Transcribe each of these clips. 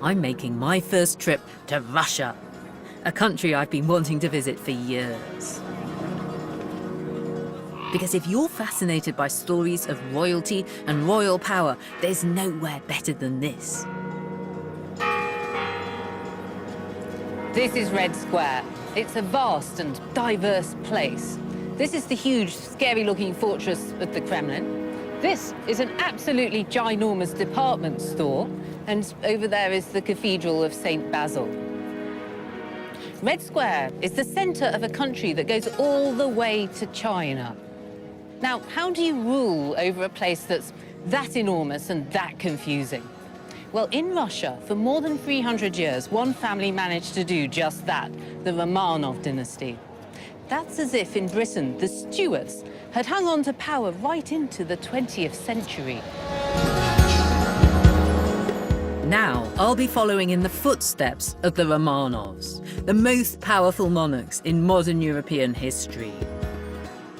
I'm making my first trip to Russia, a country I've been wanting to visit for years. Because if you're fascinated by stories of royalty and royal power, there's nowhere better than this. This is Red Square. It's a vast and diverse place. This is the huge, scary-looking fortress of the Kremlin. This is an absolutely ginormous department store, and over there is the Cathedral of St. Basil. Red Square is the center of a country that goes all the way to China. Now, how do you rule over a place that's that enormous and that confusing? Well, in Russia, for more than 300 years, one family managed to do just that, the Romanov dynasty. That's as if in Britain, the Stuarts had hung on to power right into the 20th century. Now, I'll be following in the footsteps of the Romanovs, the most powerful monarchs in modern European history.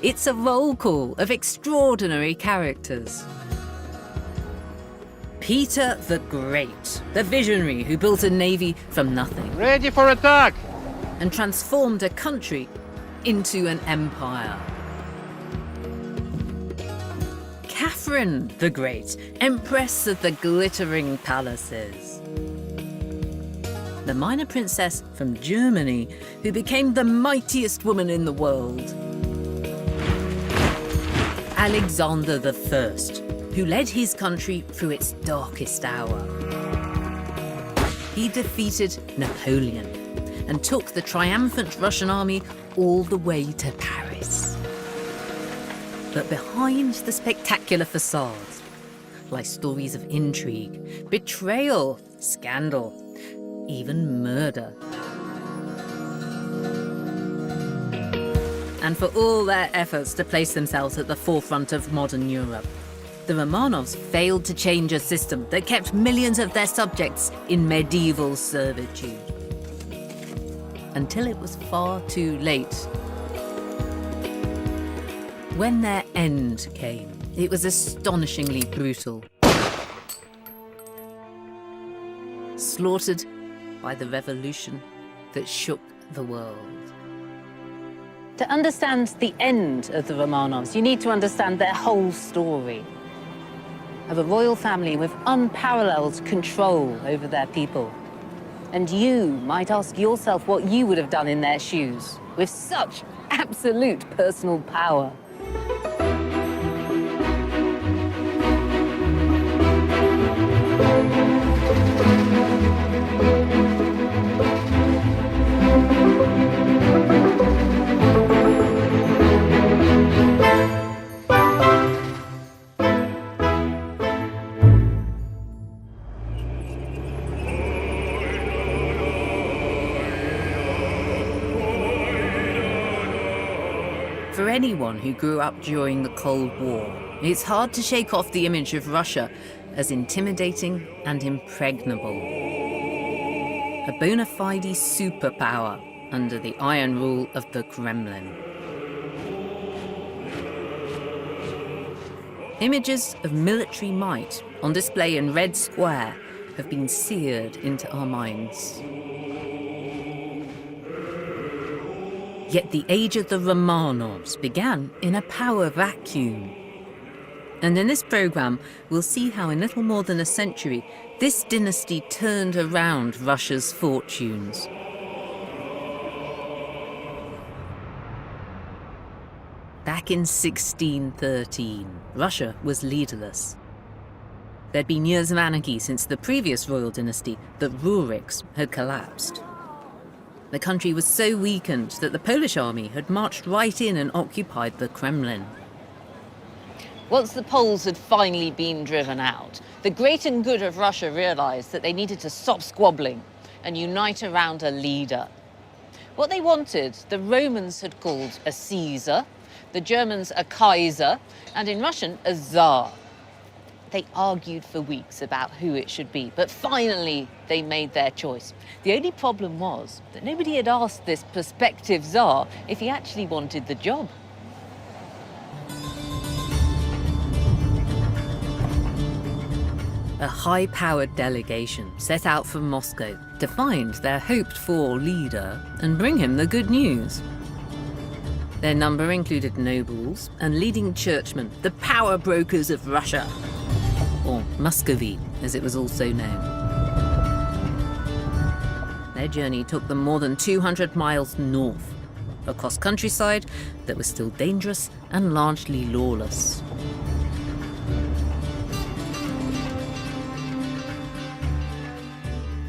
It's a roll call of extraordinary characters. Peter the Great, the visionary who built a navy from nothing. Ready for attack! And transformed a country into an empire. Catherine the Great, Empress of the glittering palaces. The minor princess from Germany who became the mightiest woman in the world. Alexander I, who led his country through its darkest hour. He defeated Napoleon and took the triumphant Russian army all the way to Paris. But behind the spectacular facades lie stories of intrigue, betrayal, scandal, even murder. And for all their efforts to place themselves at the forefront of modern Europe, the Romanovs failed to change a system that kept millions of their subjects in medieval servitude. Until it was far too late. When their end came, it was astonishingly brutal. Slaughtered by the revolution that shook the world. To understand the end of the Romanovs, you need to understand their whole story. Of a royal family with unparalleled control over their people. And you might ask yourself what you would have done in their shoes, with such absolute personal power. For anyone who grew up during the Cold War, it's hard to shake off the image of Russia as intimidating and impregnable. A bona fide superpower under the iron rule of the Kremlin. Images of military might on display in Red Square have been seared into our minds. Yet the age of the Romanovs began in a power vacuum. And in this programme, we'll see how in little more than a century, this dynasty turned around Russia's fortunes. Back in 1613, Russia was leaderless. There'd been years of anarchy since the previous royal dynasty, the Ruriks, had collapsed. The country was so weakened that the Polish army had marched right in and occupied the Kremlin. Once the Poles had finally been driven out, the great and good of Russia realized that they needed to stop squabbling and unite around a leader. What they wanted, the Romans had called a Caesar, the Germans a Kaiser, and in Russian, a Tsar. They argued for weeks about who it should be, but finally they made their choice. The only problem was that nobody had asked this prospective Tsar if he actually wanted the job. a high-powered delegation set out from Moscow to find their hoped-for leader and bring him the good news. Their number included nobles and leading churchmen, the power brokers of Russia, or Muscovy, as it was also known. Their journey took them more than 200 miles north, across countryside that was still dangerous and largely lawless.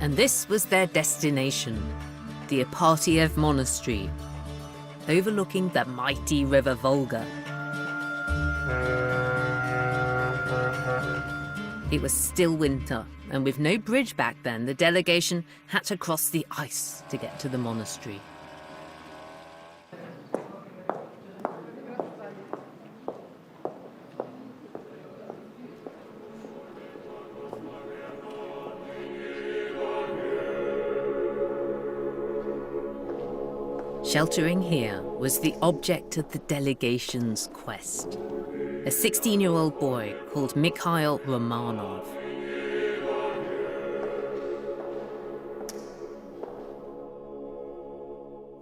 And this was their destination, the Ipatiev Monastery, overlooking the mighty river Volga. It was still winter, and with no bridge back then, the delegation had to cross the ice to get to the monastery. Sheltering here was the object of the delegation's quest, a 16-year-old boy called Mikhail Romanov.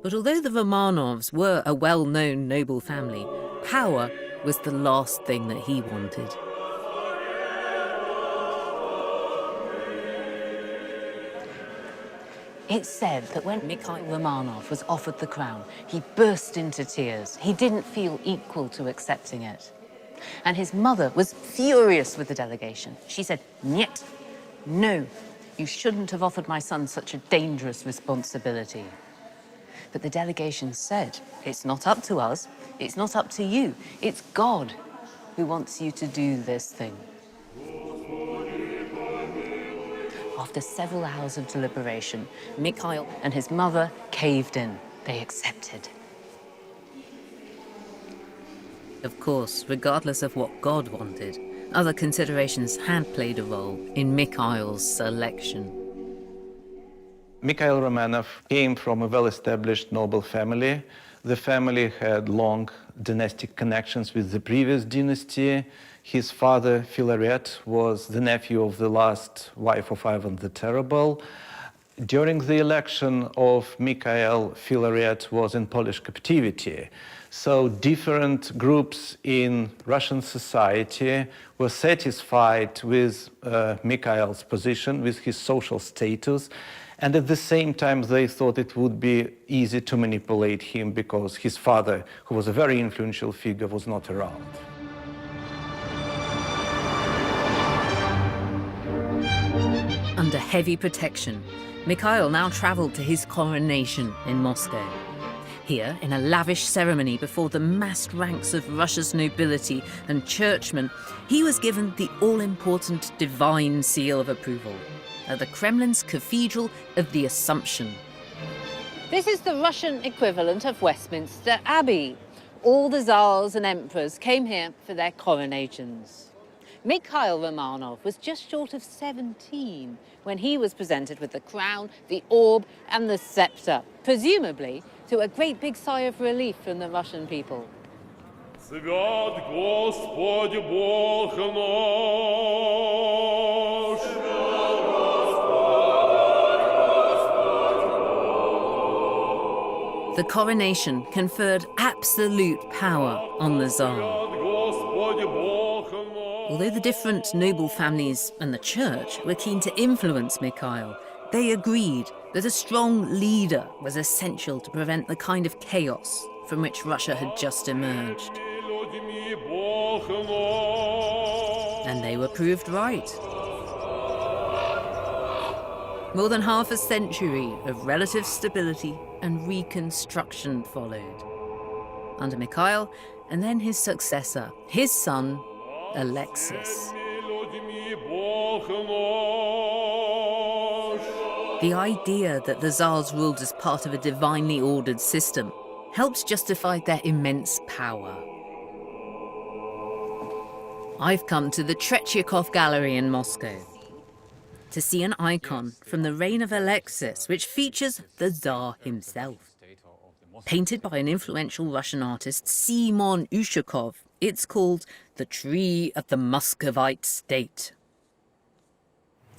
But although the Romanovs were a well-known noble family, power was the last thing that he wanted. It's said that when Mikhail Romanov was offered the crown, he burst into tears. He didn't feel equal to accepting it. And his mother was furious with the delegation. She said, "Niet, no, you shouldn't have offered my son such a dangerous responsibility." But the delegation said, "It's not up to us, it's not up to you, it's God who wants you to do this thing." After several hours of deliberation, Mikhail and his mother caved in. They accepted. Of course, regardless of what God wanted, other considerations had played a role in Mikhail's selection. Mikhail Romanov came from a well-established noble family. The family had long dynastic connections with the previous dynasty. His father, Filaret, was the nephew of the last wife of Ivan the Terrible. During the election of Mikhail, Filaret was in Polish captivity. So different groups in Russian society were satisfied with Mikhail's position, with his social status, and at the same time they thought it would be easy to manipulate him because his father, who was a very influential figure, was not around. Under heavy protection, Mikhail now traveled to his coronation in Moscow. Here, in a lavish ceremony before the massed ranks of Russia's nobility and churchmen, he was given the all-important divine seal of approval at the Kremlin's Cathedral of the Assumption. This is the Russian equivalent of Westminster Abbey. All the Tsars and emperors came here for their coronations. Mikhail Romanov was just short of 17 when he was presented with the crown, the orb, and the scepter, presumably to a great big sigh of relief from the Russian people. Свят Господь Бог наш. The coronation conferred absolute power on the Tsar. Although the different noble families and the church were keen to influence Mikhail, they agreed that a strong leader was essential to prevent the kind of chaos from which Russia had just emerged. And they were proved right. More than half a century of relative stability and reconstruction followed. Under Mikhail, and then his successor, his son, Alexis. The idea that the Tsars ruled as part of a divinely ordered system helps justify their immense power. I've come to the Tretyakov Gallery in Moscow to see an icon from the reign of Alexis, which features the Tsar himself. Painted by an influential Russian artist, Simon Ushakov, it's called The Tree of the Muscovite State.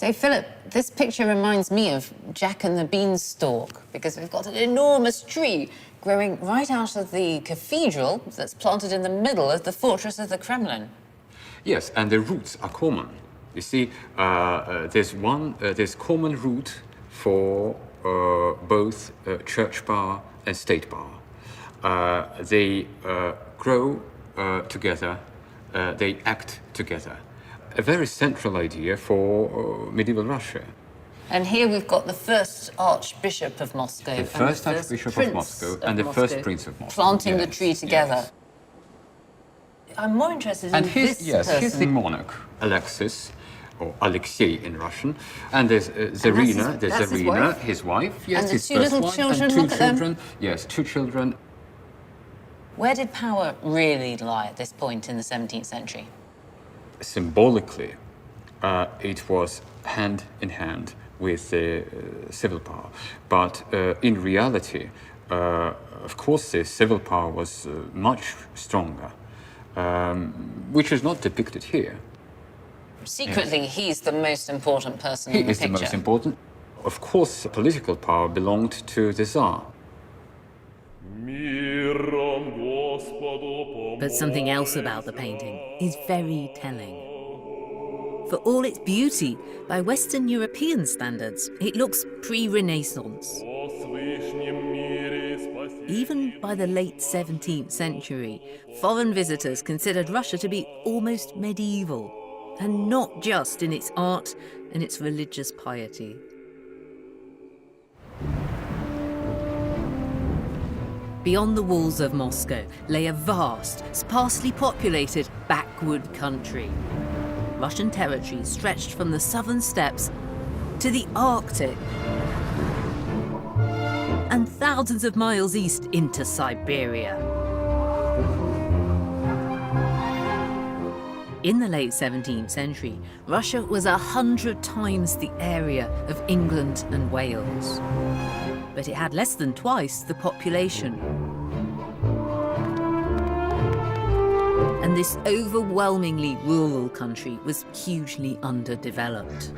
Dave Phillip, this picture reminds me of Jack and the Beanstalk because we've got an enormous tree growing right out of the cathedral that's planted in the middle of the fortress of the Kremlin. Yes, and the roots are common. You see, there's common root for both church power and state power. They grow together, they act together. A very central idea for medieval Russia. And here we've got the first Archbishop of Moscow. The first Archbishop of Moscow and the first Prince of Moscow. Planting the tree together. Yes. I'm more interested And in he's, this yes, person. he's the monarch, Alexis, or Alexei in Russian. And there's Zarina, his wife. Yes, And the his two first little wife, children, and two look at them. children. Yes, two children. Where did power really lie at this point in the 17th century? Symbolically, it was hand in hand with the civil power. But in reality, of course, the civil power was much stronger, which is not depicted here. Secretly, he's the most important person in the He is picture. the most important. Of course, political power belonged to the Tsar. Миром Господу But something else about the painting is very telling. For all its beauty, by Western European standards, it looks pre-Renaissance. о свышнем мире спасибо. Even by the late 17th century, foreign visitors considered Russia to be almost medieval, and not just in its art and its religious piety. Beyond the walls of Moscow lay a vast, sparsely populated backward country. Russian territory stretched from the southern steppes to the Arctic and thousands of miles east into Siberia. In the late 17th century, Russia was 100 times the area of England and Wales. But it had less than twice the population. And this overwhelmingly rural country was hugely underdeveloped.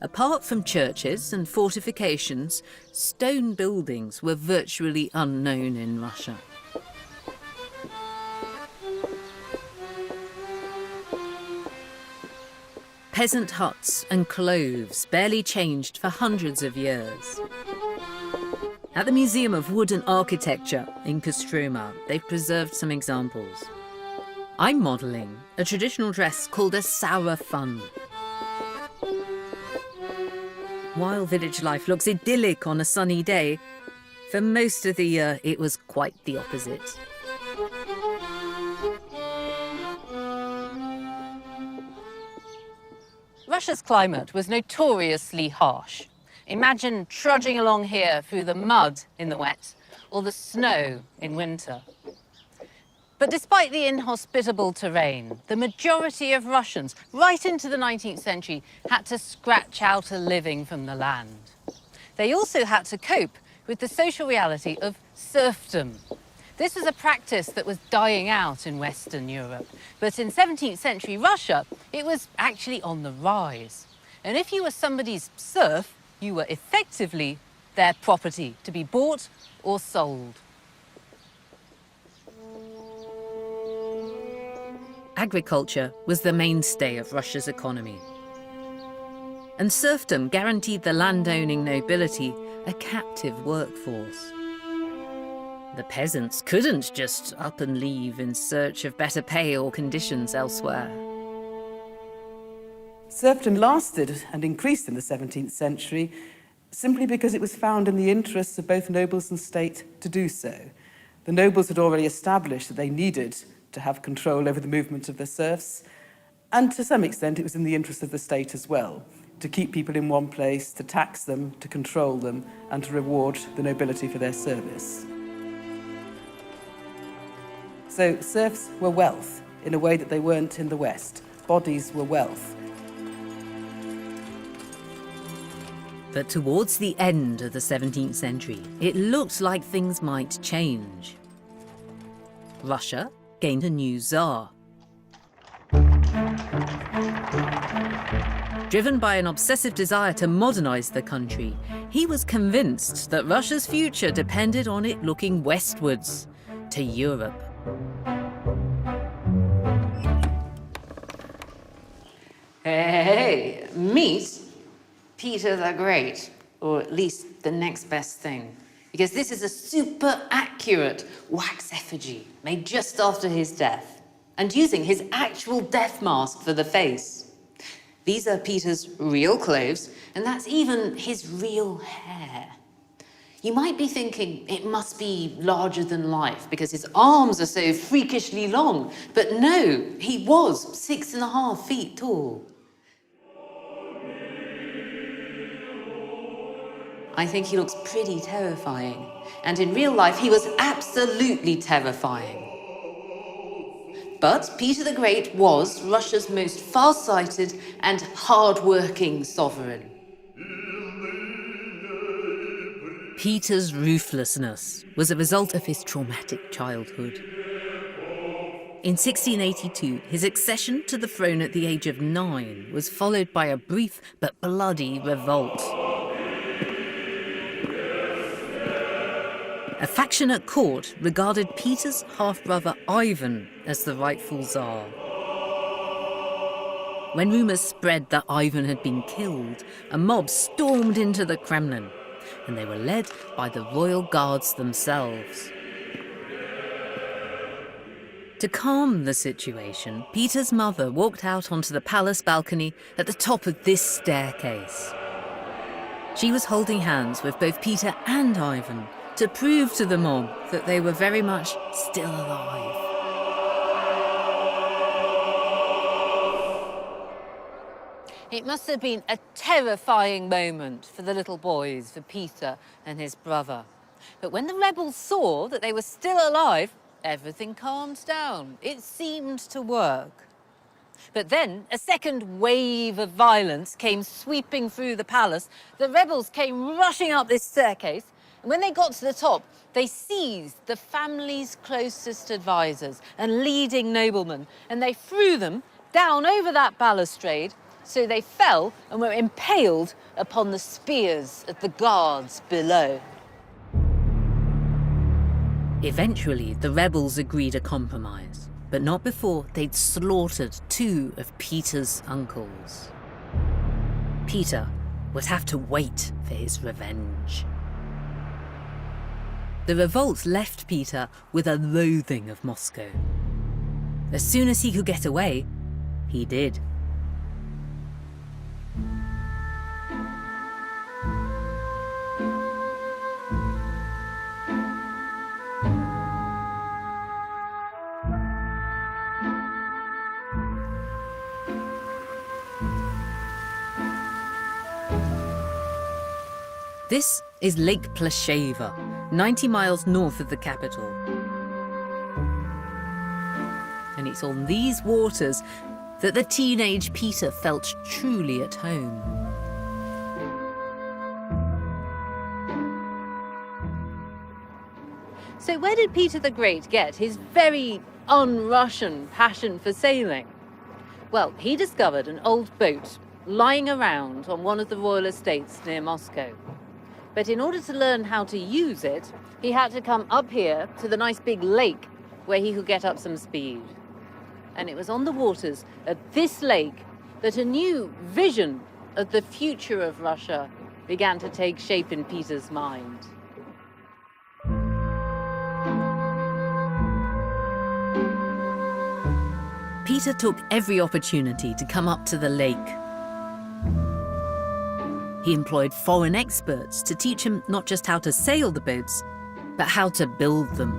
Apart from churches and fortifications, stone buildings were virtually unknown in Russia. Peasant huts and cloves barely changed for hundreds of years. At the Museum of Wood and Architecture in Kostroma, they've preserved some examples. I'm modelling a traditional dress called a sarafan. While village life looks idyllic on a sunny day, for most of the year it was quite the opposite. Russia's climate was notoriously harsh. Imagine trudging along here through the mud in the wet or the snow in winter. But despite the inhospitable terrain, the majority of Russians, right into the 19th century, had to scratch out a living from the land. They also had to cope with the social reality of serfdom. This was a practice that was dying out in Western Europe. But in 17th century Russia, it was actually on the rise. And if you were somebody's serf, you were effectively their property to be bought or sold. Agriculture was the mainstay of Russia's economy. And serfdom guaranteed the landowning nobility a captive workforce. The peasants couldn't just up and leave in search of better pay or conditions elsewhere. Serfdom lasted and increased in the 17th century simply because it was found in the interests of both nobles and state to do so. The nobles had already established that they needed to have control over the movement of their serfs, and to some extent it was in the interest of the state as well, to keep people in one place, to tax them, to control them, and to reward the nobility for their service. So serfs were wealth in a way that they weren't in the West. Bodies were wealth. But towards the end of the 17th century, it looked like things might change. Russia gained a new Tsar. Driven by an obsessive desire to modernize the country, he was convinced that Russia's future depended on it looking westwards, to Europe. Hey, meet Peter the Great, or at least the next best thing. Because this is a super accurate wax effigy made just after his death, and using his actual death mask for the face. These are Peter's real clothes, and that's even his real hair. You might be thinking it must be larger than life because his arms are so freakishly long, but no, he was 6.5 feet tall. I think he looks pretty terrifying, and in real life he was absolutely terrifying. But Peter the Great was Russia's most far-sighted and hard-working sovereign. Peter's ruthlessness was a result of his traumatic childhood. In 1682, his accession to the throne at the age of 9 was followed by a brief but bloody revolt. A faction at court regarded Peter's half-brother Ivan as the rightful Tsar. When rumours spread that Ivan had been killed, a mob stormed into the Kremlin, and they were led by the royal guards themselves. To calm the situation, Peter's mother walked out onto the palace balcony at the top of this staircase. She was holding hands with both Peter and Ivan to prove to the mob that they were very much still alive. It must have been a terrifying moment for the little boys, for Peter and his brother. But when the rebels saw that they were still alive, everything calmed down. It seemed to work. But then a second wave of violence came sweeping through the palace. The rebels came rushing up this staircase. And when they got to the top, they seized the family's closest advisors and leading noblemen, and they threw them down over that balustrade, so they fell and were impaled upon the spears of the guards below. Eventually, the rebels agreed a compromise, but not before they'd slaughtered 2 of Peter's uncles. Peter would have to wait for his revenge. The revolt left Peter with a loathing of Moscow. As soon as he could get away, he did. This is Lake Plesheva, 90 miles north of the capital. And it's on these waters that the teenage Peter felt truly at home. So where did Peter the Great get his very un-Russian passion for sailing? Well, he discovered an old boat lying around on one of the royal estates near Moscow. But in order to learn how to use it, he had to come up here to the nice big lake where he could get up some speed. And it was on the waters of this lake that a new vision of the future of Russia began to take shape in Peter's mind. Peter took every opportunity to come up to the lake. He employed foreign experts to teach him not just how to sail the boats, but how to build them.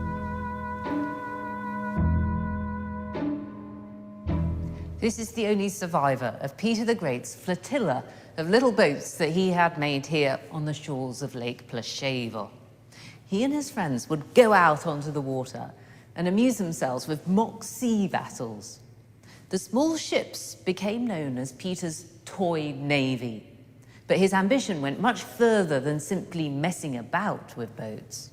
This is the only survivor of Peter the Great's flotilla of little boats that he had made here on the shores of Lake Plesheva. He and his friends would go out onto the water and amuse themselves with mock sea battles. The small ships became known as Peter's toy navy, but his ambition went much further than simply messing about with boats.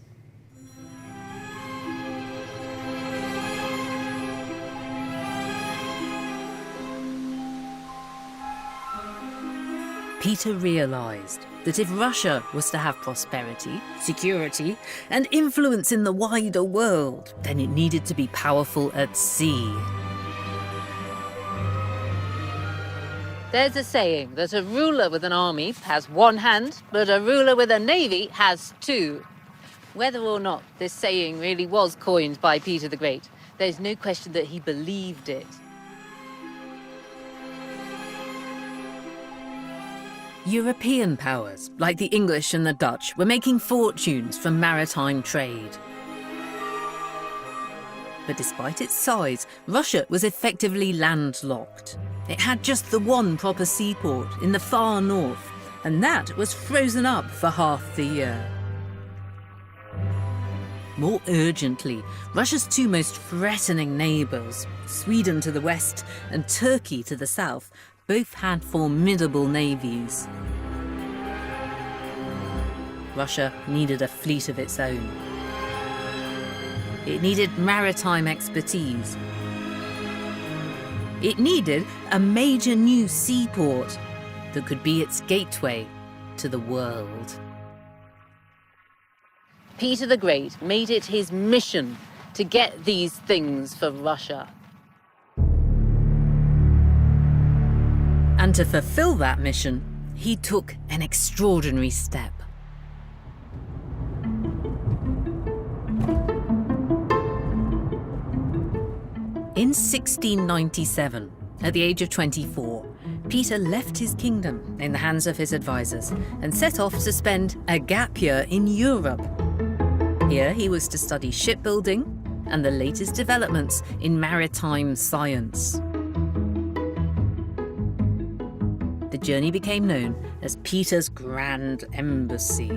Peter realized that if Russia was to have prosperity, security, and influence in the wider world, then it needed to be powerful at sea. There's a saying that a ruler with an army has one hand, but a ruler with a navy has two. Whether or not this saying really was coined by Peter the Great, there's no question that he believed it. European powers, like the English and the Dutch, were making fortunes from maritime trade. But despite its size, Russia was effectively landlocked. It had just the one proper seaport in the far north, and that was frozen up for half the year. More urgently, Russia's two most threatening neighbours, Sweden to the west and Turkey to the south, both had formidable navies. Russia needed a fleet of its own. It needed maritime expertise. It needed a major new seaport that could be its gateway to the world. Peter the Great made it his mission to get these things for Russia. And to fulfill that mission, he took an extraordinary step. In 1697, at the age of 24, Peter left his kingdom in the hands of his advisors and set off to spend a gap year in Europe. Here he was to study shipbuilding and the latest developments in maritime science. The journey became known as Peter's Grand Embassy.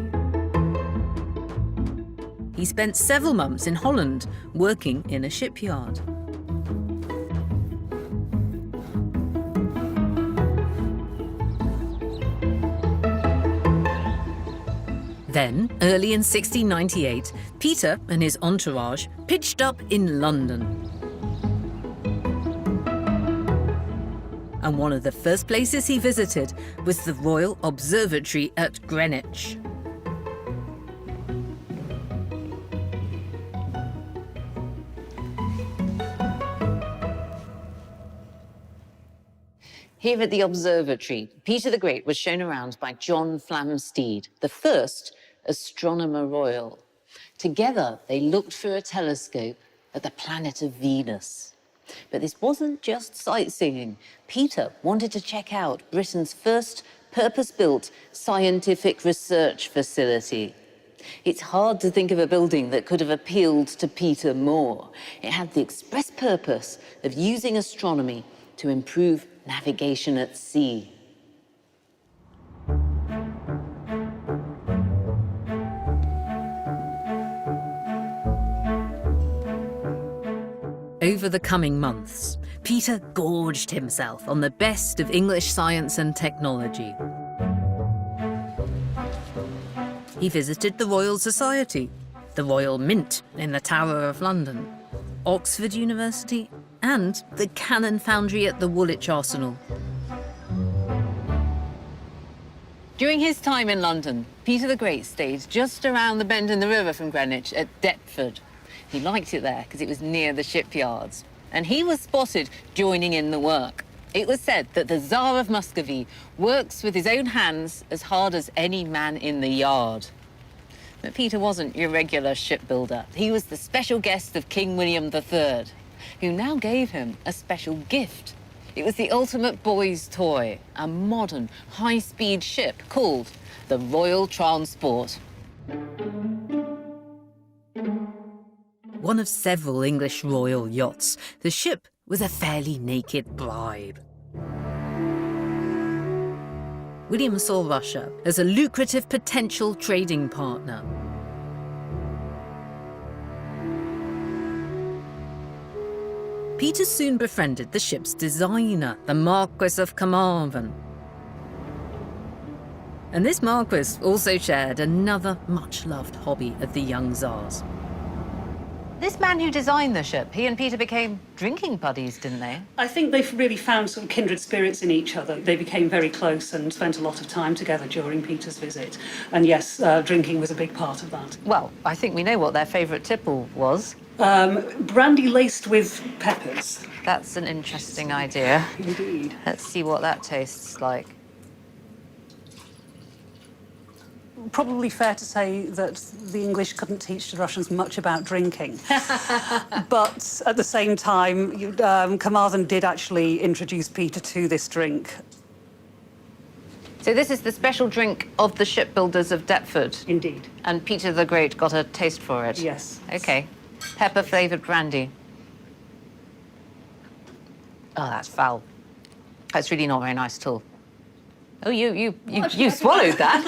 He spent several months in Holland working in a shipyard. Then, early in 1698, Peter and his entourage pitched up in London. And one of the first places he visited was the Royal Observatory at Greenwich. Here at the observatory, Peter the Great was shown around by John Flamsteed, the first astronomer royal. Together, they looked through a telescope at the planet of Venus. But this wasn't just sightseeing. Peter wanted to check out Britain's first purpose-built scientific research facility. It's hard to think of a building that could have appealed to Peter more. It had the express purpose of using astronomy to improve navigation at sea. Over the coming months, Peter gorged himself on the best of English science and technology. He visited the Royal Society, the Royal Mint in the Tower of London, Oxford University, and the cannon foundry at the Woolwich Arsenal. During his time in London, Peter the Great stayed just around the bend in the river from Greenwich at Deptford. He liked it there because it was near the shipyards. And he was spotted joining in the work. It was said that the Tsar of Muscovy works with his own hands as hard as any man in the yard. But Peter wasn't your regular shipbuilder. He was the special guest of King William III, who now gave him a special gift. It was the ultimate boy's toy, a modern, high-speed ship called the Royal Transport. One of several English royal yachts, the ship was a fairly naked bribe. William saw Russia as a lucrative potential trading partner. Peter soon befriended the ship's designer, the Marquis of Carmarthen. And this Marquis also shared another much-loved hobby of the young Tsars: This man who designed the ship, he and Peter became drinking buddies, didn't they? I think they've really found sort of kindred spirits in each other. They became very close and spent a lot of time together during Peter's visit. And yes, drinking was a big part of that. Well, I think we know what their favourite tipple was. Brandy laced with peppers. That's an interesting idea. Indeed. Let's see what that tastes like. Probably fair to say that the English couldn't teach the Russians much about drinking. But at the same time, Carmarthen did actually introduce Peter to this drink. So this is the special drink of the shipbuilders of Deptford. Indeed. And Peter the Great got a taste for it. Yes. Okay. Pepper-flavoured brandy. Oh, that's foul. That's really not very nice at all. Oh, you swallowed that.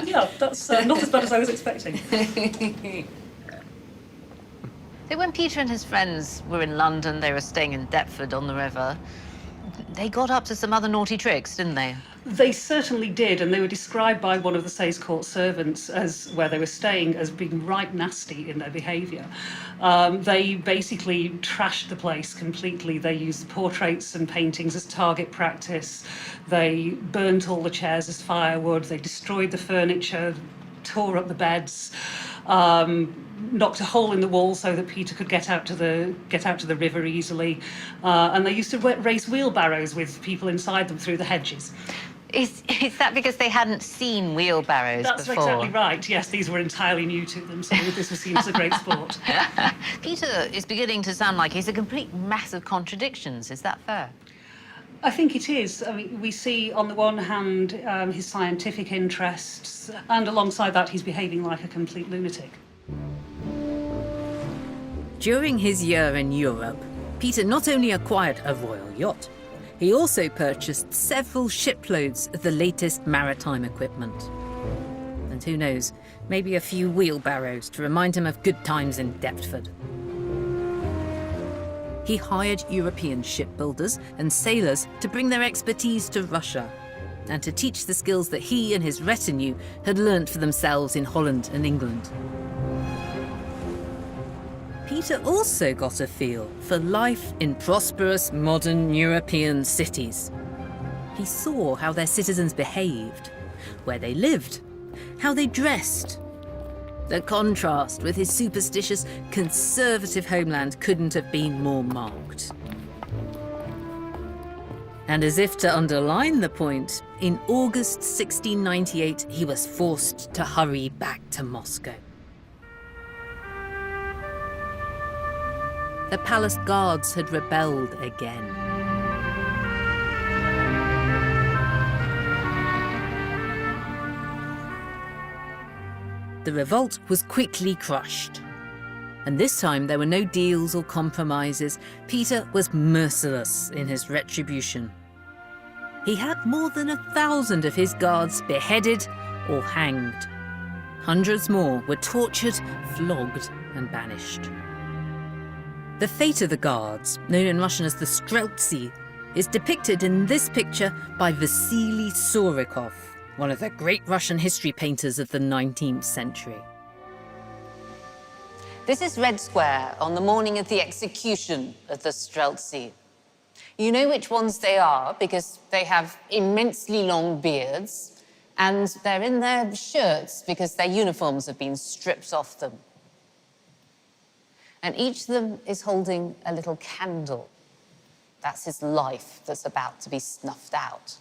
Yeah, that's not as bad as I was expecting. So when Peter and his friends were in London, they were staying in Deptford on the river, they got up to some other naughty tricks, didn't they? They certainly did, and they were described by one of the Sayes Court servants as where they were staying as being right nasty in their behaviour. They basically trashed the place completely. They used portraits and paintings as target practice. They burnt all the chairs as firewood. They destroyed the furniture, tore up the beds, knocked a hole in the wall so that Peter could get out to the river easily. And they used to race wheelbarrows with people inside them through the hedges. Is that because they hadn't seen wheelbarrows That's before? exactly right. Yes, these were entirely new to them, so this was seen as a great sport. Peter is beginning to sound like he's a complete mass of contradictions. Is that fair? I think it is. I mean, we see, on the one hand, his scientific interests, and alongside that, he's behaving like a complete lunatic. During his year in Europe, Peter not only acquired a royal yacht, he also purchased several shiploads of the latest maritime equipment. And who knows, maybe a few wheelbarrows to remind him of good times in Deptford. He hired European shipbuilders and sailors to bring their expertise to Russia and to teach the skills that he and his retinue had learnt for themselves in Holland and England. Peter also got a feel for life in prosperous modern European cities. He saw how their citizens behaved, where they lived, how they dressed. The contrast with his superstitious, conservative homeland couldn't have been more marked. And as if to underline the point, in August 1698, he was forced to hurry back to Moscow. The palace guards had rebelled again. The revolt was quickly crushed. And this time there were no deals or compromises. Peter was merciless in his retribution. He had more than 1,000 of his guards beheaded or hanged. Hundreds more were tortured, flogged, and banished. The fate of the guards, known in Russian as the Streltsy, is depicted in this picture by Vasily Surikov, one of the great Russian history painters of the 19th century. This is Red Square on the morning of the execution of the Streltsy. You know which ones they are because they have immensely long beards, and they're in their shirts because their uniforms have been stripped off them. And each of them is holding a little candle. That's his life that's about to be snuffed out.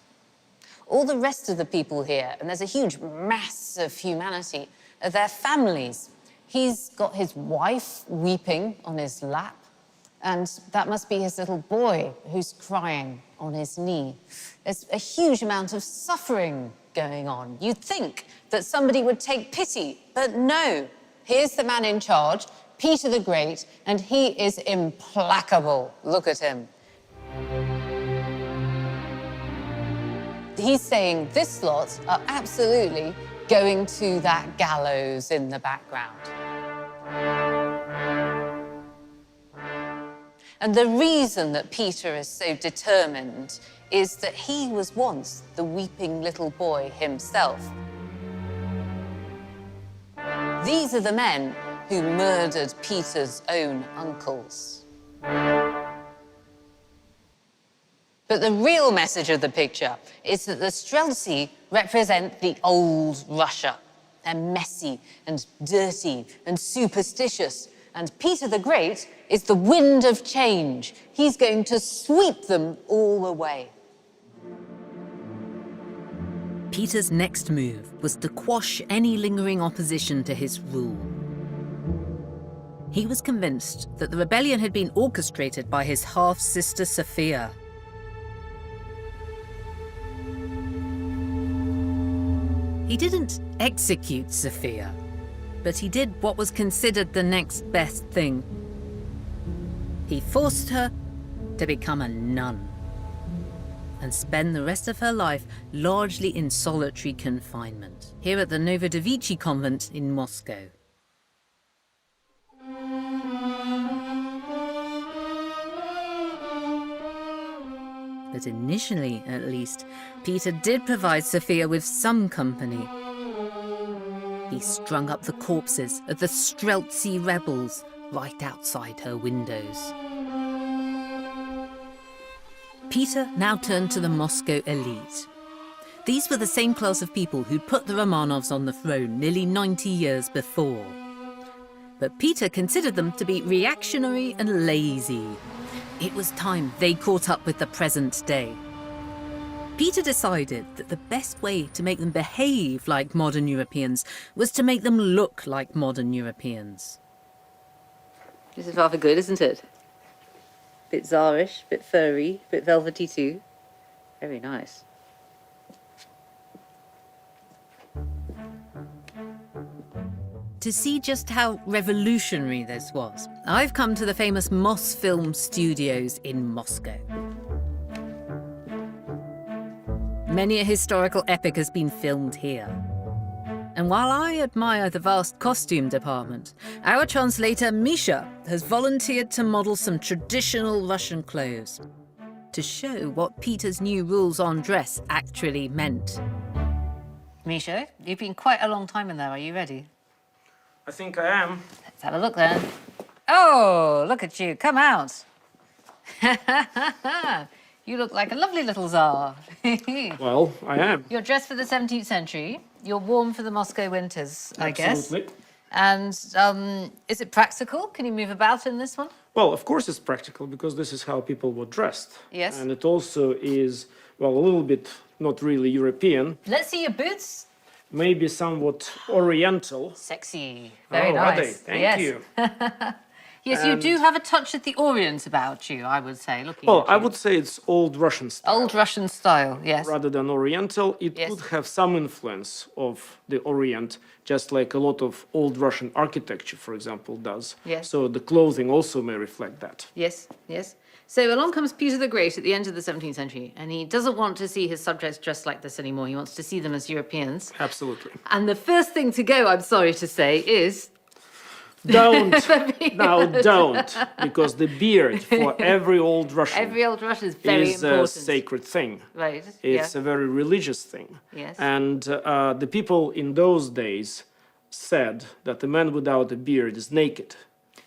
All the rest of the people here, and there's a huge mass of humanity, are their families. He's got his wife weeping on his lap, and that must be his little boy who's crying on his knee. There's a huge amount of suffering going on. You'd think that somebody would take pity, but no. Here's the man in charge, Peter the Great, and he is implacable. Look at him. He's saying this lot are absolutely going to that gallows in the background. And the reason that Peter is so determined is that he was once the weeping little boy himself. These are the men who murdered Peter's own uncles. But the real message of the picture is that the Streltsy represent the old Russia. They're messy and dirty and superstitious. And Peter the Great is the wind of change. He's going to sweep them all away. Peter's next move was to quash any lingering opposition to his rule. He was convinced that the rebellion had been orchestrated by his half-sister Sophia. He didn't execute Sophia, but he did what was considered the next best thing. He forced her to become a nun and spend the rest of her life largely in solitary confinement, here at the Novodevichy convent in Moscow. But initially, at least, Peter did provide Sophia with some company. He strung up the corpses of the Streltsy rebels right outside her windows. Peter now turned to the Moscow elite. These were the same class of people who'd put the Romanovs on the throne nearly 90 years before. But Peter considered them to be reactionary and lazy. It was time they caught up with the present day. Peter decided that the best way to make them behave like modern Europeans was to make them look like modern Europeans. This is rather good, isn't it? Bit Tsarish, bit furry, bit velvety too. Very nice. To see just how revolutionary this was, I've come to the famous Mosfilm studios in Moscow. Many a historical epic has been filmed here. And while I admire the vast costume department, our translator Misha has volunteered to model some traditional Russian clothes to show what Peter's new rules on dress actually meant. Misha, you've been quite a long time in there. Are you ready? I think I am. Let's have a look then. Oh, look at you. Come out. You look like a lovely little Tsar. Well, I am. You're dressed for the 17th century. You're warm for the Moscow winters, I guess. Absolutely. And is it practical? Can you move about in this one? Well, of course it's practical because this is how people were dressed. Yes. And it also is, well, a little bit not really European, Let's see your boots. maybe somewhat Oriental. Sexy. Very Oh, are they? nice. Thank Yes. you. Yes, you do have a touch of the Orient about you, I would say. Looking Well, at I you. would say it's old Russian style. Old Russian style, yes. Rather than Oriental, it Yes. could have some influence of the Orient, just like a lot of old Russian architecture, for example, does. Yes. So the clothing also may reflect that. Yes, yes. So along comes Peter the Great at the end of the 17th century, and he doesn't want to see his subjects dressed like this anymore. He wants to see them as Europeans. Absolutely. And the first thing to go, I'm sorry to say, is... Don't. Now don't. Because the beard for every old Russian Every old Russian is very is important. a sacred thing. Right, It's yeah. a very religious thing. Yes. And the people in those days said that the man without a beard is naked.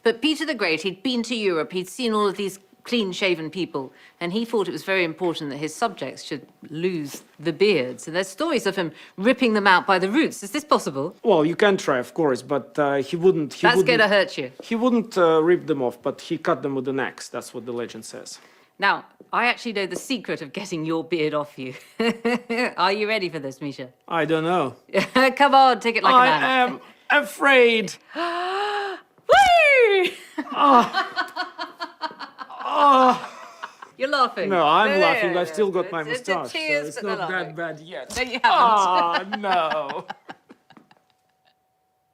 But Peter the Great, he'd been to Europe, he'd seen all of these clean-shaven people, and he thought it was very important that his subjects should lose the beard. So there's stories of him ripping them out by the roots. Is this possible? Well, you can try, of course, but he wouldn't. That's going to hurt you. He wouldn't rip them off, but he cut them with an axe. That's what the legend says. Now, I actually know the secret of getting your beard off you. Are you ready for this, Misha? I don't know. Come on, take it like a man. I am afraid. Whee! You're laughing. No, I'm No, laughing. no, I've still got no. my It's moustache, so tears, it's but they're not that laughing. bad yet. No, you haven't. Ah, no.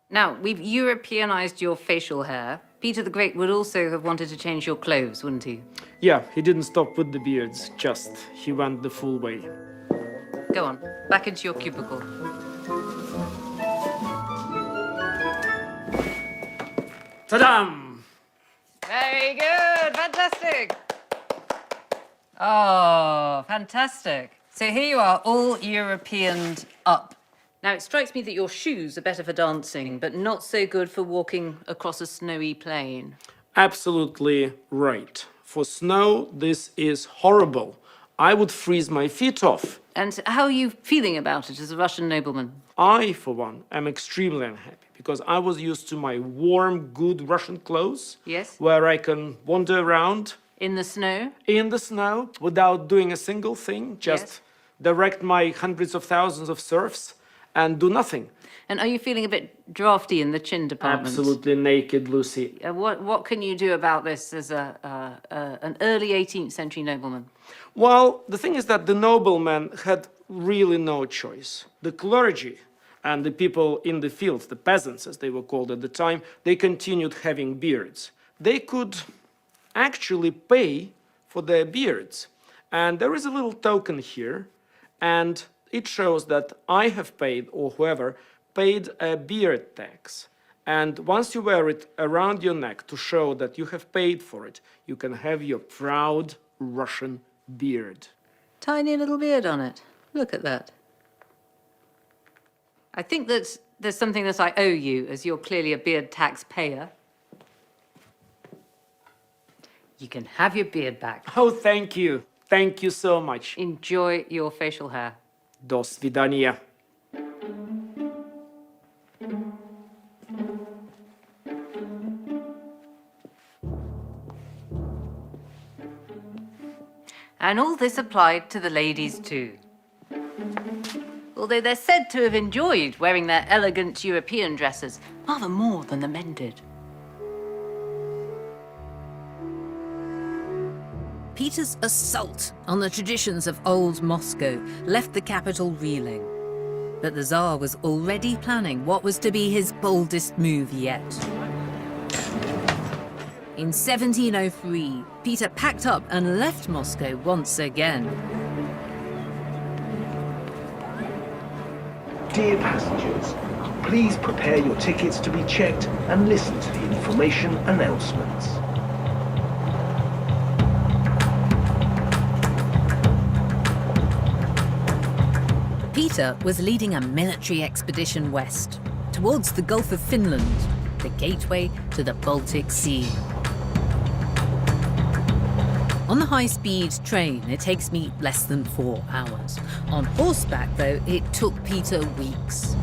Now, we've Europeanized your facial hair. Peter the Great would also have wanted to change your clothes, wouldn't he? Yeah, he didn't stop with the beards, just he went the full way. Go on, back into your cubicle. Ta-dam! Very good, fantastic. Oh, fantastic. So here you are, all Europeaned up. Now, it strikes me that your shoes are better for dancing, but not so good for walking across a snowy plain. Absolutely right. For snow, this is horrible. I would freeze my feet off. And how are you feeling about it as a Russian nobleman? I, for one, am extremely unhappy because I was used to my warm, good Russian clothes. Yes? Where I can wander around In the snow? in the snow without doing a single thing, just Yes. direct my hundreds of thousands of serfs and do nothing. And are you feeling a bit drafty in the chin department? Absolutely naked, Lucy. What can you do about this as an early 18th century nobleman? Well, the thing is that the noblemen had really no choice. The clergy and the people in the fields, the peasants as they were called at the time, they continued having beards. They could actually pay for their beards. And there is a little token here, and it shows that I have paid, or whoever, paid a beard tax. And once you wear it around your neck to show that you have paid for it, you can have your proud Russian beard. Tiny little beard on it. Look at that. I think that there's something that I owe you, as you're clearly a beard tax payer. You can have your beard back. Oh, thank you. Thank you so much. Enjoy your facial hair. До свидания. And all this applied to the ladies too. Although they're said to have enjoyed wearing their elegant European dresses rather more than the men did. Peter's assault on the traditions of old Moscow left the capital reeling. But the Tsar was already planning what was to be his boldest move yet. In 1703, Peter packed up and left Moscow once again. Dear passengers, please prepare your tickets to be checked and listen to the information announcements. Peter was leading a military expedition west, towards the Gulf of Finland, the gateway to the Baltic Sea. On the high-speed train, it takes me less than 4 hours. On horseback, though, it took Peter weeks.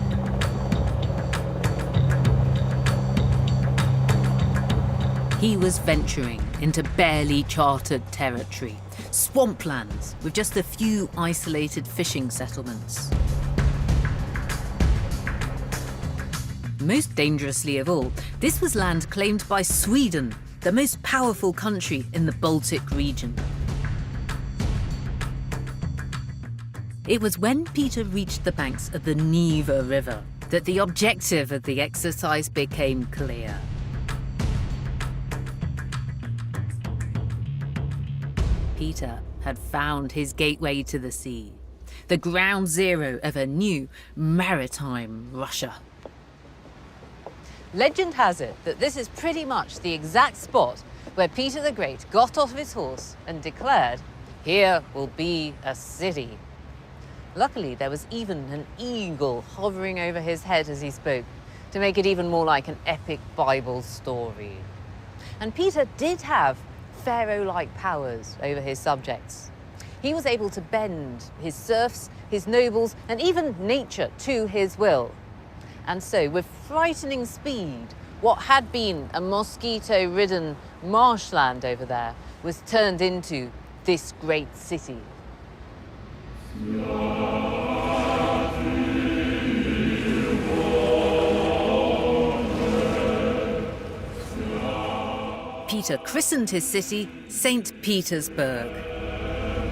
He was venturing into barely charted territory, swamplands with just a few isolated fishing settlements. Most dangerously of all, this was land claimed by Sweden, the most powerful country in the Baltic region. It was when Peter reached the banks of the Neva River that the objective of the exercise became clear. Peter had found his gateway to the sea, the ground zero of a new maritime Russia. Legend has it that this is pretty much the exact spot where Peter the Great got off his horse and declared, "Here will be a city." Luckily, there was even an eagle hovering over his head as he spoke, to make it even more like an epic Bible story. And Peter did have pharaoh-like powers over his subjects. He was able to bend his serfs, his nobles, and even nature to his will. And so, with frightening speed, what had been a mosquito-ridden marshland over there was turned into this great city. Peter christened his city St. Petersburg,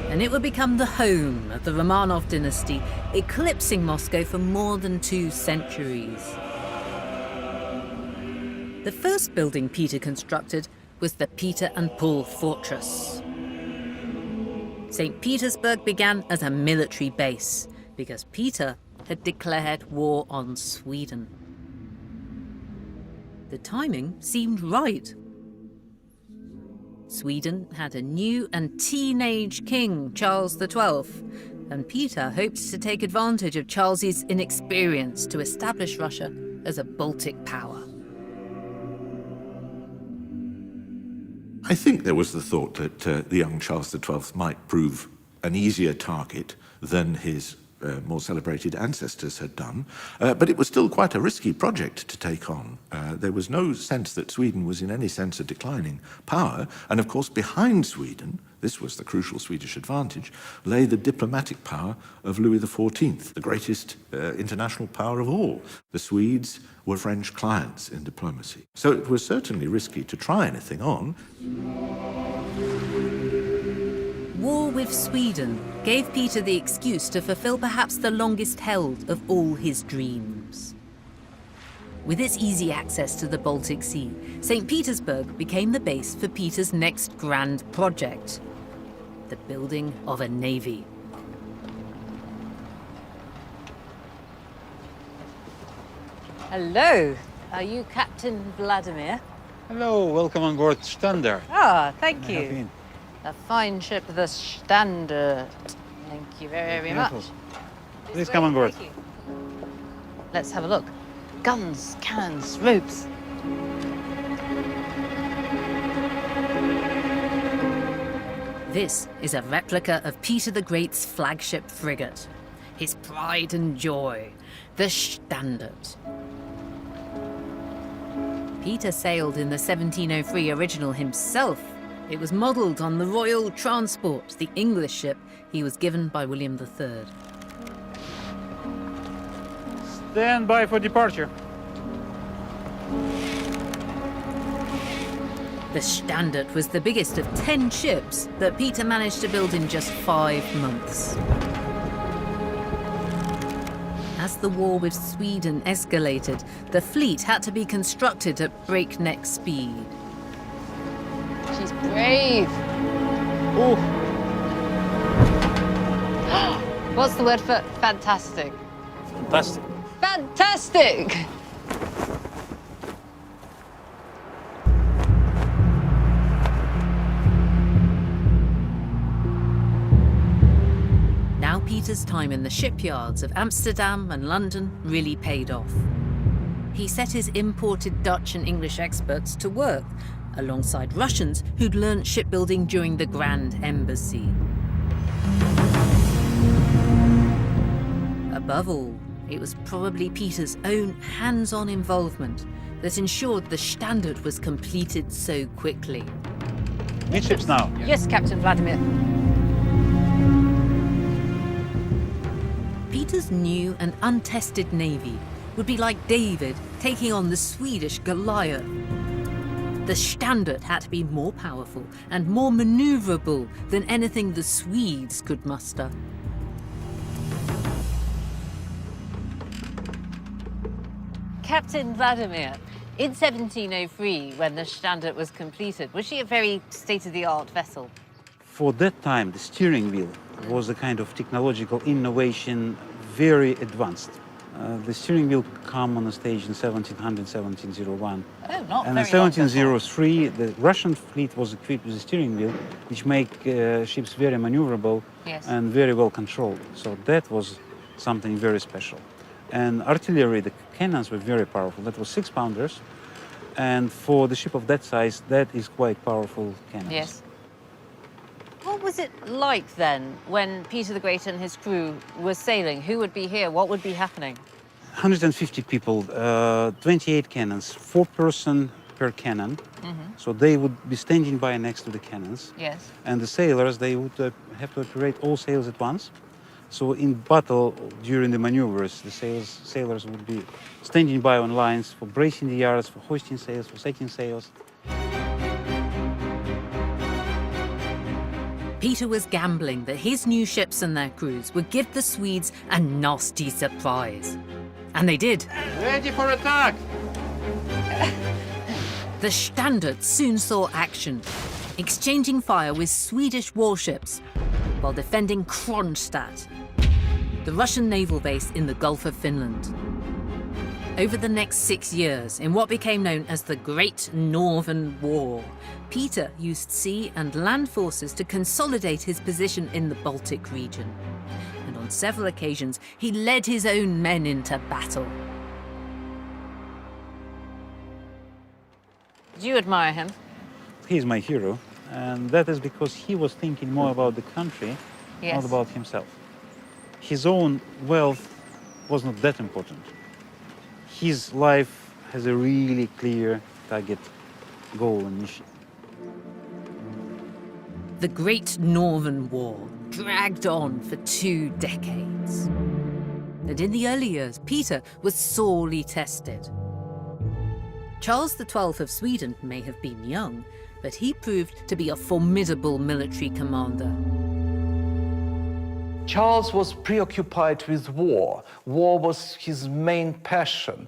and it would become the home of the Romanov dynasty, eclipsing Moscow for more than 2 centuries. The first building Peter constructed was the Peter and Paul Fortress. St. Petersburg began as a military base because Peter had declared war on Sweden. The timing seemed right. Sweden had a new and teenage king, Charles XII, and Peter hoped to take advantage of Charles's inexperience to establish Russia as a Baltic power. I think there was the thought that the young Charles XII might prove an easier target than his more celebrated ancestors had done, but it was still quite a risky project to take on. There was no sense that Sweden was in any sense a declining power, and of course behind Sweden, this was the crucial Swedish advantage, lay the diplomatic power of Louis XIV, the greatest international power of all. The Swedes were French clients in diplomacy. So it was certainly risky to try anything on. War with Sweden gave Peter the excuse to fulfill perhaps the longest held of all his dreams. With its easy access to the Baltic Sea, St. Petersburg became the base for Peter's next grand project, the building of a navy. Hello. Are you Captain Vladimir? Hello, welcome on board Standard. Ah, thank you. A fine ship, the Standard. Thank you very much. Please come on board. Thank you. Let's have a look. Guns, cannons, ropes. This is a replica of Peter the Great's flagship frigate, his pride and joy, the Standard. Peter sailed in the 1703 original himself. It was modelled on the Royal Transport, the English ship he was given by William III. Stand by for departure. The Standard was the biggest of 10 ships that Peter managed to build in just 5 months. As the war with Sweden escalated, the fleet had to be constructed at breakneck speed. She's brave. Oh, What's the word for fantastic? fantastic. Fantastic! Now Peter's time in the shipyards of Amsterdam and London really paid off. He set his imported Dutch and English experts to work, alongside Russians who'd learnt shipbuilding during the Grand Embassy. Above all, it was probably Peter's own hands-on involvement that ensured the Standard was completed so quickly. Midships now. Yes, Captain Vladimir. Peter's new and untested navy would be like David taking on the Swedish Goliath. The Standard had to be more powerful and more maneuverable than anything the Swedes could muster. Captain Vladimir, in 1703, when the Standard was completed, was she a very state-of-the-art vessel? For that time, the steering wheel was a kind of technological innovation, very advanced. The steering wheel came on the stage in 1700, 1701. Oh, not And in very long before. 1703, the Russian fleet was equipped with a steering wheel, which make ships very maneuverable Yes. and very well controlled. So that was something very special. And artillery, the cannons were very powerful. That was 6-pounders. And for the ship of that size, that is quite powerful cannons. Yes. What was it like then when Peter the Great and his crew were sailing? Who would be here? What would be happening? 150 people, 28 cannons, 4 person per cannon. So they would be standing by next to the cannons. Yes. And the sailors, they would have to operate all sails at once. So in battle, during the maneuvers, the sailors would be standing by on lines for bracing the yards, for hoisting sails, for setting sails. Peter was gambling that his new ships and their crews would give the Swedes a nasty surprise. And they did. Ready for attack! The Standard soon saw action, exchanging fire with Swedish warships while defending Kronstadt, the Russian naval base in the Gulf of Finland. Over the next 6 years, in what became known as the Great Northern War, Peter used sea and land forces to consolidate his position in the Baltic region. on several occasions, he led his own men into battle. Do you admire him? He's my hero, and that is because he was thinking more about the country, not about himself. His own wealth was not that important. His life has a really clear target, goal, and mission. The Great Northern War dragged on for 2 decades. And in the early years, Peter was sorely tested. Charles XII of Sweden may have been young, but he proved to be a formidable military commander. Charles was preoccupied with war. War was his main passion.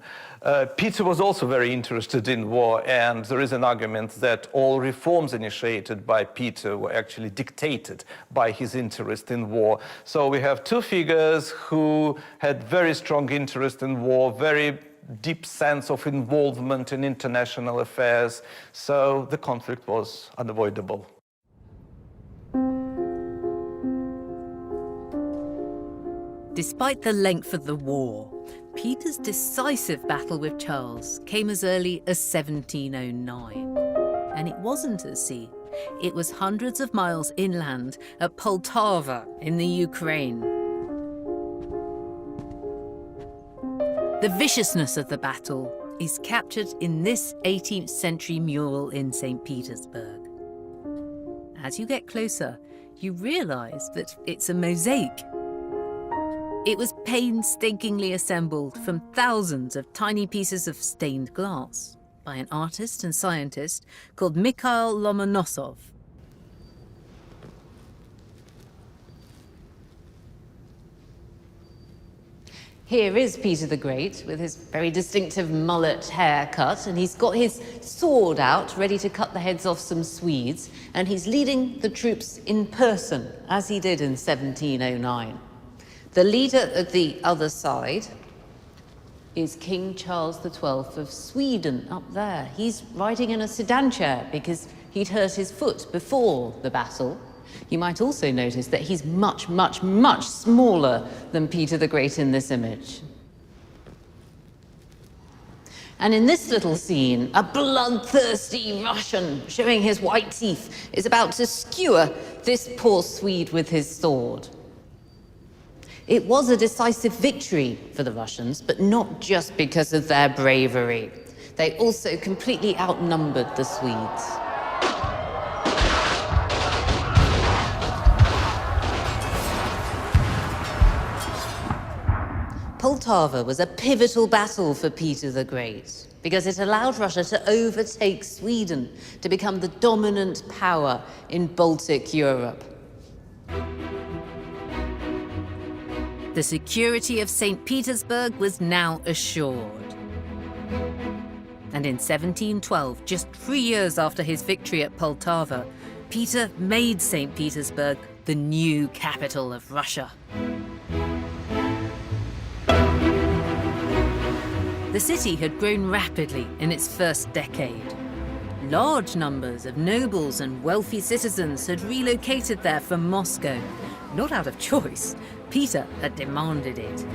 Peter was also very interested in war, and there is an argument that all reforms initiated by Peter were actually dictated by his interest in war. So we have 2 figures who had very strong interest in war, very deep sense of involvement in international affairs, so the conflict was unavoidable. Despite the length of the war, Peter's decisive battle with Charles came as early as 1709. And it wasn't at sea. It was hundreds of miles inland at Poltava in the Ukraine. The viciousness of the battle is captured in this 18th century mural in St. Petersburg. As you get closer, you realize that it's a mosaic. It was painstakingly assembled from thousands of tiny pieces of stained glass by an artist and scientist called Mikhail Lomonosov. Here is Peter the Great with his very distinctive mullet haircut, and he's got his sword out, ready to cut the heads off some Swedes, and he's leading the troops in person, as he did in 1709. The leader at the other side is King Charles XII of Sweden, up there. He's riding in a sedan chair because he'd hurt his foot before the battle. You might also notice that he's much, much, much smaller than Peter the Great in this image. And in this little scene, a bloodthirsty Russian showing his white teeth is about to skewer this poor Swede with his sword. It was a decisive victory for the Russians, but not just because of their bravery. They also completely outnumbered the Swedes. Poltava was a pivotal battle for Peter the Great because it allowed Russia to overtake Sweden to become the dominant power in Baltic Europe. The security of St. Petersburg was now assured. And in 1712, just 3 years after his victory at Poltava, Peter made St. Petersburg the new capital of Russia. The city had grown rapidly in its first decade. Large numbers of nobles and wealthy citizens had relocated there from Moscow, not out of choice. Peter had demanded it.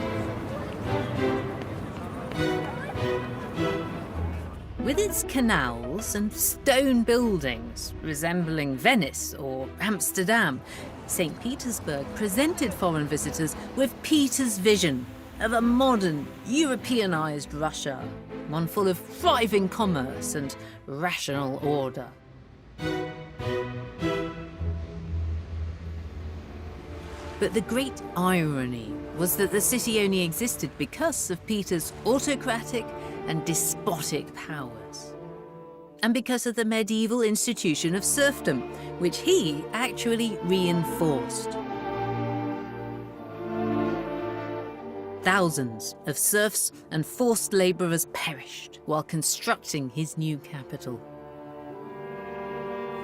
With its canals and stone buildings resembling Venice or Amsterdam, St. Petersburg presented foreign visitors with Peter's vision of a modern, Europeanized Russia, one full of thriving commerce and rational order. But the great irony was that the city only existed because of Peter's autocratic and despotic powers, and because of the medieval institution of serfdom, which he actually reinforced. Thousands of serfs and forced laborers perished while constructing his new capital.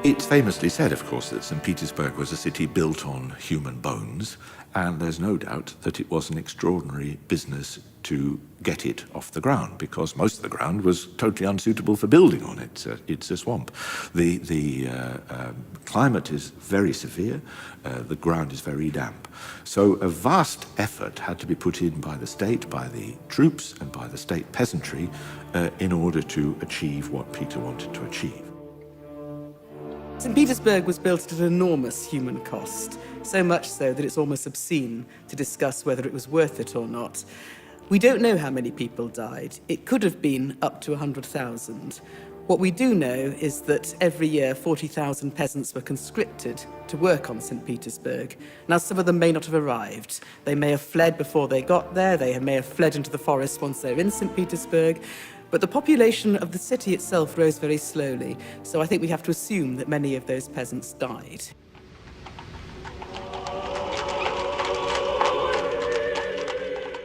It's famously said, of course, that St. Petersburg was a city built on human bones, and there's no doubt that it was an extraordinary business to get it off the ground, because most of the ground was totally unsuitable for building on. It's a swamp. The climate is very severe. The ground is very damp. So a vast effort had to be put in by the state, by the troops, and by the state peasantry in order to achieve what Peter wanted to achieve. St. Petersburg was built at an enormous human cost, so much so that it's almost obscene to discuss whether it was worth it or not. We don't know how many people died. It could have been up to 100,000. What we do know is that every year 40,000 peasants were conscripted to work on St. Petersburg. Now, some of them may not have arrived. They may have fled before they got there. They may have fled into the forest once they're in St. Petersburg. But the population of the city itself rose very slowly, so I think we have to assume that many of those peasants died.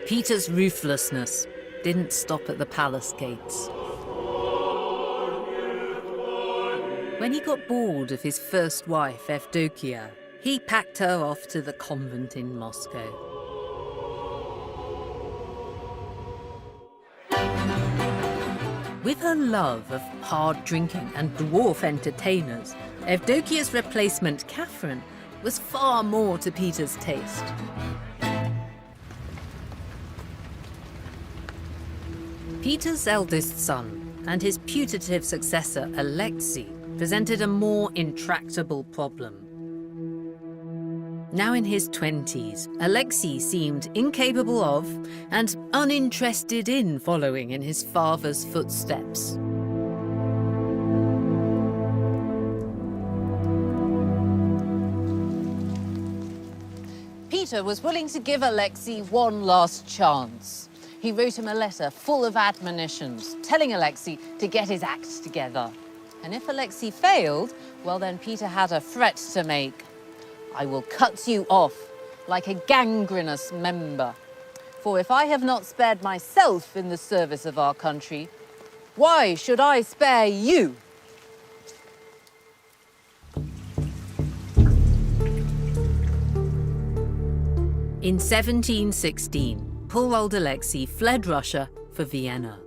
Peter's ruthlessness didn't stop at the palace gates. When he got bored of his first wife, Evdokia, he packed her off to the convent in Moscow. With her love of hard drinking and dwarf entertainers, Evdokia's replacement, Catherine, was far more to Peter's taste. Peter's eldest son and his putative successor, Alexei, presented a more intractable problem. Now in his 20s, Alexei seemed incapable of and uninterested in following in his father's footsteps. Peter was willing to give Alexei one last chance. He wrote him a letter full of admonitions, telling Alexei to get his act together. And if Alexei failed, well then Peter had a threat to make. I will cut you off like a gangrenous member. For if I have not spared myself in the service of our country, why should I spare you? In 1716, poor old Alexei fled Russia for Vienna.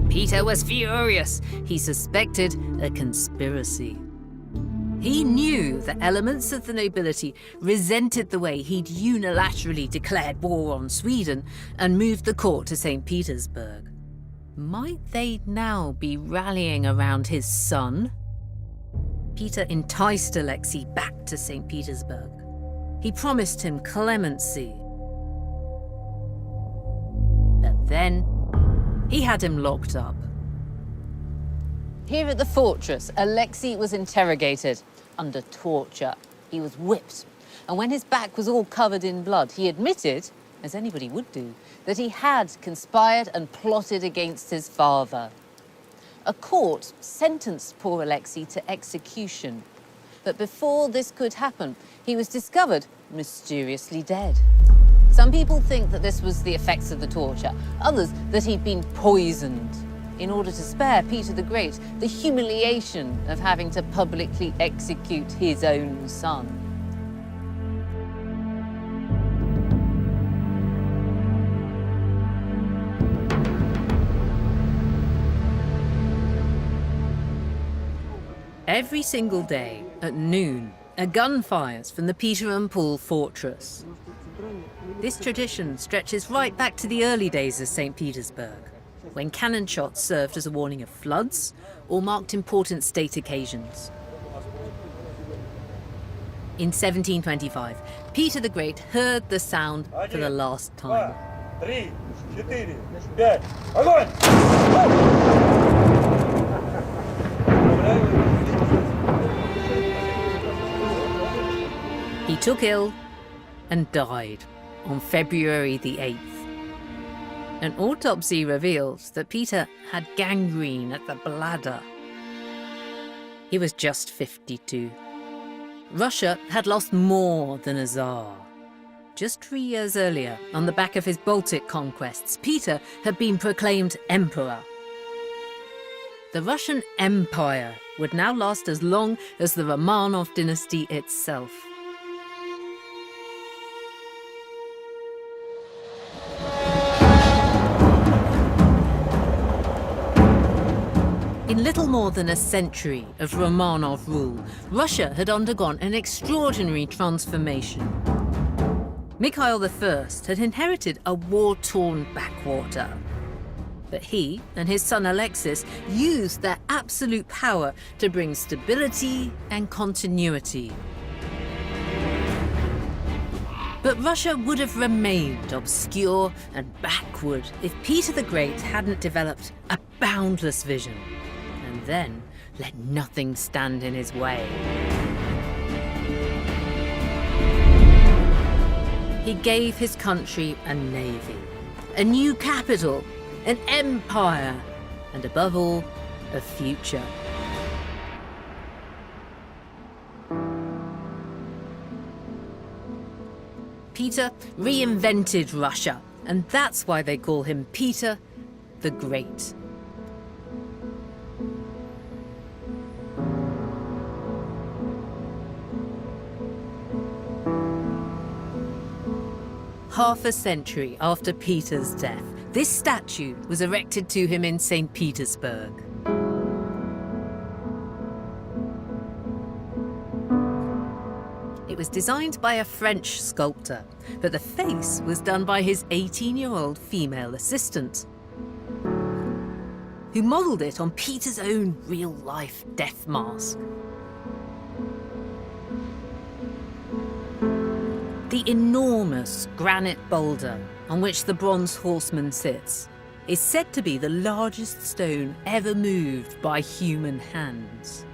Peter was furious. He suspected a conspiracy. He knew that elements of the nobility resented the way he'd unilaterally declared war on Sweden and moved the court to St. Petersburg. Might they now be rallying around his son? Peter enticed Alexei back to St. Petersburg. He promised him clemency. But then he had him locked up. Here at the fortress, Alexei was interrogated under torture. He was whipped. And when his back was all covered in blood, he admitted, as anybody would do, that he had conspired and plotted against his father. A court sentenced poor Alexei to execution. But before this could happen, he was discovered mysteriously dead. Some people think that this was the effects of the torture, others that he'd been poisoned in order to spare Peter the Great the humiliation of having to publicly execute his own son. Every single day at noon, a gun fires from the Peter and Paul fortress. This tradition stretches right back to the early days of St. Petersburg, when cannon shots served as a warning of floods or marked important state occasions. In 1725, Peter the Great heard the sound for the last time. He took ill and died on February the 8th. An autopsy revealed that Peter had gangrene at the bladder. He was just 52. Russia had lost more than a Tsar. Just 3 years earlier, on the back of his Baltic conquests, Peter had been proclaimed emperor. The Russian Empire would now last as long as the Romanov dynasty itself. In little more than a century of Romanov rule, Russia had undergone an extraordinary transformation. Mikhail I had inherited a war-torn backwater. But he and his son Alexis used their absolute power to bring stability and continuity. But Russia would have remained obscure and backward if Peter the Great hadn't developed a boundless vision, and then let nothing stand in his way. He gave his country a navy, a new capital, an empire, and above all, a future. Peter reinvented Russia, and that's why they call him Peter the Great. Half a century after Peter's death, this statue was erected to him in St. Petersburg. It was designed by a French sculptor, but the face was done by his 18-year-old female assistant, who modelled it on Peter's own real-life death mask. The enormous granite boulder on which the bronze horseman sits is said to be the largest stone ever moved by human hands.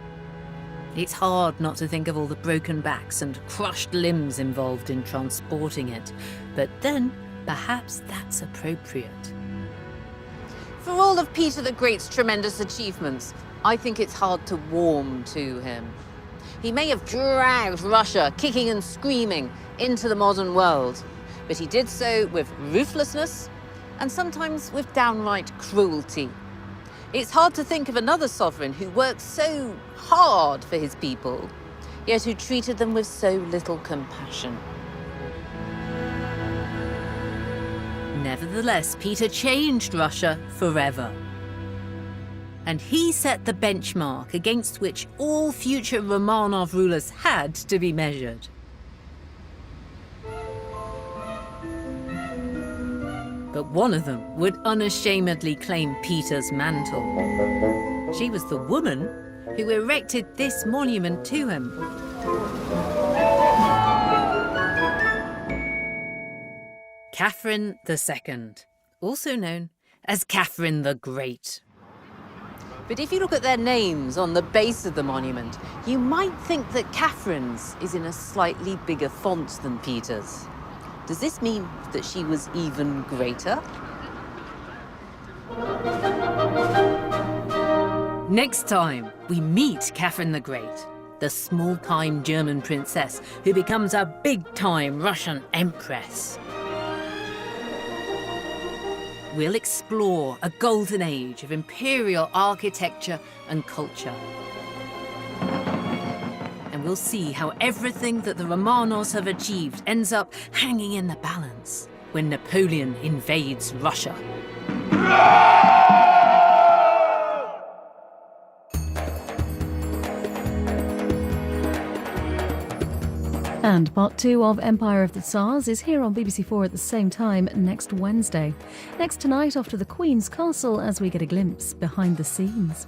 It's hard not to think of all the broken backs and crushed limbs involved in transporting it, but then perhaps that's appropriate. For all of Peter the Great's tremendous achievements, I think it's hard to warm to him. He may have dragged Russia, kicking and screaming, into the modern world, but he did so with ruthlessness and sometimes with downright cruelty. It's hard to think of another sovereign who worked so hard for his people, yet who treated them with so little compassion. Nevertheless, Peter changed Russia forever. And he set the benchmark against which all future Romanov rulers had to be measured. But one of them would unashamedly claim Peter's mantle. She was the woman who erected this monument to him. Catherine II, also known as Catherine the Great. But if you look at their names on the base of the monument, you might think that Catherine's is in a slightly bigger font than Peter's. Does this mean that she was even greater? Next time, we meet Catherine the Great, the small-time German princess who becomes a big-time Russian empress. We'll explore a golden age of imperial architecture and culture. And we'll see how everything that the Romanovs have achieved ends up hanging in the balance when Napoleon invades Russia. And part 2 of Empire of the Tsars is here on BBC4 at the same time next Wednesday. Next tonight, off to the Queen's Castle as we get a glimpse behind the scenes.